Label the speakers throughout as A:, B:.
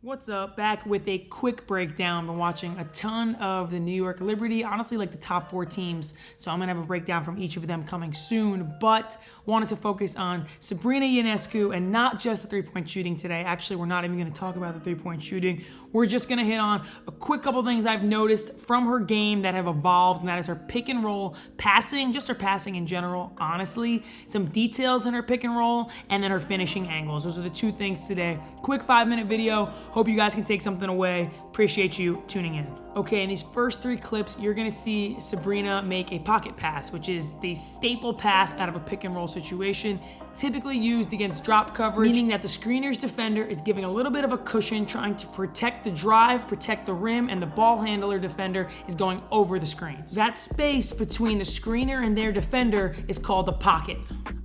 A: What's up? Back with a quick breakdown. Been watching a ton of the New York Liberty, honestly like the top 4 teams. So I'm gonna have a breakdown from each of them coming soon, but wanted to focus on Sabrina Ionescu and not just the 3-point shooting today. Actually, we're not even gonna talk about the 3-point shooting. We're just gonna hit on a quick couple things I've noticed from her game that have evolved, and that is her pick and roll passing, just her passing in general, honestly. Some details in her pick and roll, and then her finishing angles. Those are the 2 things today. Quick 5-minute video. Hope you guys can take something away. Appreciate you tuning in. Okay, in these first 3 clips, you're gonna see Sabrina make a pocket pass, which is the staple pass out of a pick and roll situation, typically used against drop coverage, meaning that the screener's defender is giving a little bit of a cushion, trying to protect the drive, protect the rim, and the ball handler defender is going over the screens. That space between the screener and their defender is called the pocket.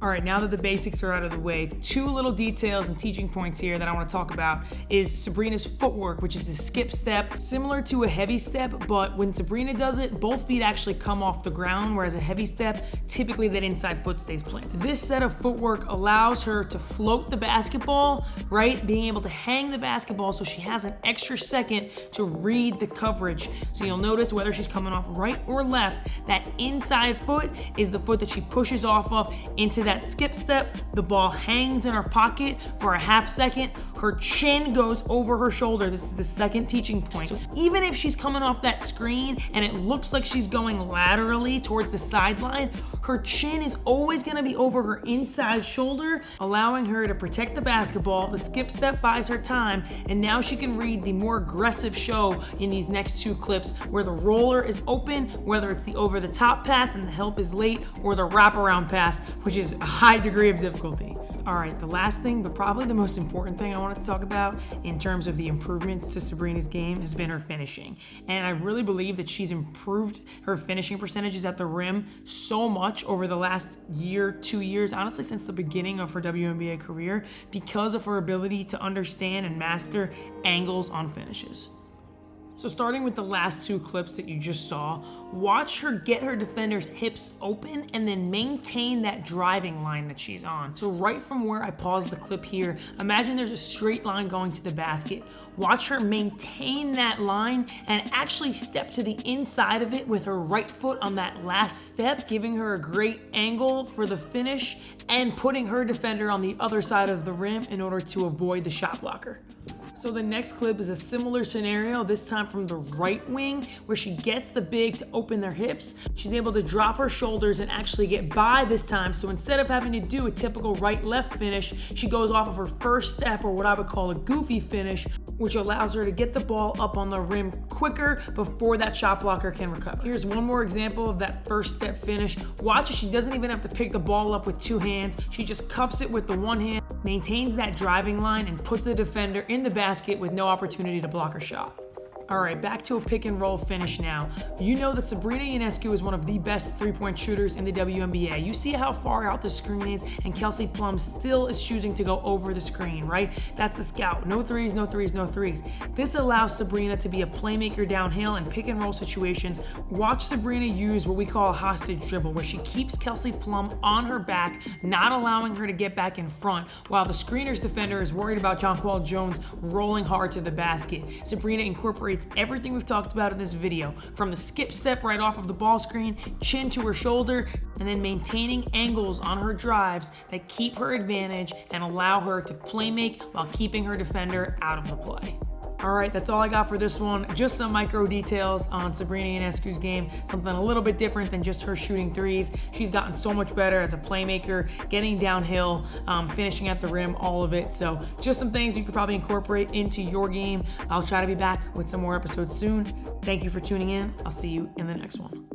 A: All right, now that the basics are out of the way, 2 little details and teaching points here that I want to talk about is Sabrina's footwork, which is the skip step, similar to a heavy step, but when Sabrina does it, both feet actually come off the ground, whereas a heavy step, typically that inside foot stays planted. This set of footwork allows her to float the basketball, right? Being able to hang the basketball so she has an extra second to read the coverage. So you'll notice whether she's coming off right or left, that inside foot is the foot that she pushes off of into that skip step. The ball hangs in her pocket for a half second. Her chin goes over her shoulder. This is the second teaching point. So even if she's coming off that screen and it looks like she's going laterally towards the sideline, her chin is always gonna be over her inside shoulder, allowing her to protect the basketball. The skip step buys her time, and now she can read the more aggressive show in these next 2 clips where the roller is open, whether it's the over the top pass and the help is late, or the wraparound pass, which is a high degree of difficulty. All right, the last thing, but probably the most important thing I wanted to talk about in terms of the improvements to Sabrina's game has been her finishing. And I really believe that she's improved her finishing percentages at the rim so much over the last year, 2 years, honestly since the beginning of her WNBA career, because of her ability to understand and master angles on finishes. So starting with the last 2 clips that you just saw, watch her get her defender's hips open and then maintain that driving line that she's on. So right from where I paused the clip here, imagine there's a straight line going to the basket. Watch her maintain that line and actually step to the inside of it with her right foot on that last step, giving her a great angle for the finish and putting her defender on the other side of the rim in order to avoid the shot blocker. So the next clip is a similar scenario, this time from the right wing, where she gets the big to open their hips. She's able to drop her shoulders and actually get by this time. So instead of having to do a typical right-left finish, she goes off of her first step, or what I would call a goofy finish, which allows her to get the ball up on the rim quicker before that shot blocker can recover. Here's one more example of that first step finish. Watch, she doesn't even have to pick the ball up with 2 hands. She just cups it with the 1 hand, maintains that driving line, and puts the defender in the basket with no opportunity to block her shot. All right, back to a pick and roll finish now. You know that Sabrina Ionescu is one of the best 3-point shooters in the WNBA. You see how far out the screen is, and Kelsey Plum still is choosing to go over the screen, right? That's the scout. No threes, no threes, no threes. This allows Sabrina to be a playmaker downhill in pick and roll situations. Watch Sabrina use what we call a hostage dribble, where she keeps Kelsey Plum on her back, not allowing her to get back in front, while the screener's defender is worried about Jonquel Jones rolling hard to the basket. Sabrina incorporates everything we've talked about in this video, from the skip step right off of the ball screen, chin to her shoulder, and then maintaining angles on her drives that keep her advantage and allow her to play make while keeping her defender out of the play. All right, that's all I got for this one. Just some micro details on Sabrina Ionescu's game, something a little bit different than just her shooting threes. She's gotten so much better as a playmaker, getting downhill, finishing at the rim, all of it. So just some things you could probably incorporate into your game. I'll try to be back with some more episodes soon. Thank you for tuning in. I'll see you in the next one.